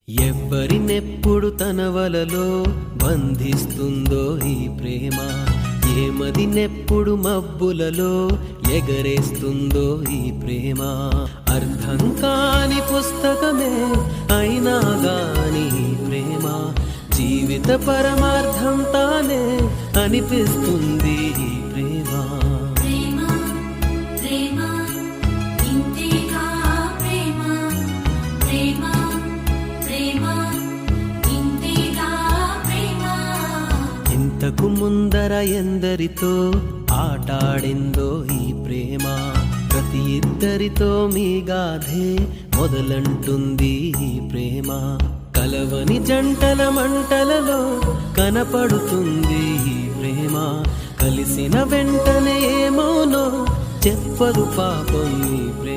ఎవ్వరినెప్పుడు తన వలలో బంధిస్తుందో ఈ ప్రేమ, ఏమదినెప్పుడు మబ్బులలో ఎగరేస్తుందో ఈ ప్రేమ. అర్థం కాని పుస్తకమే అయినా గాని ఈ ప్రేమ జీవిత పరమార్థం తానే అనిపిస్తుంది ఈ ప్రేమ. ఇంతకు ముందర ఎందరితో ఆటాడిందో ఈ ప్రేమ, ప్రతి ఇద్దరితో మీ గాథే మొదలంటుంది ఈ ప్రేమ. కలవని జంటల మంటలలో కనపడుతుంది ఈ ప్రేమ, కలిసిన వెంటనే ఏమోనో చెప్పదు పాపం ఈ ప్రేమ.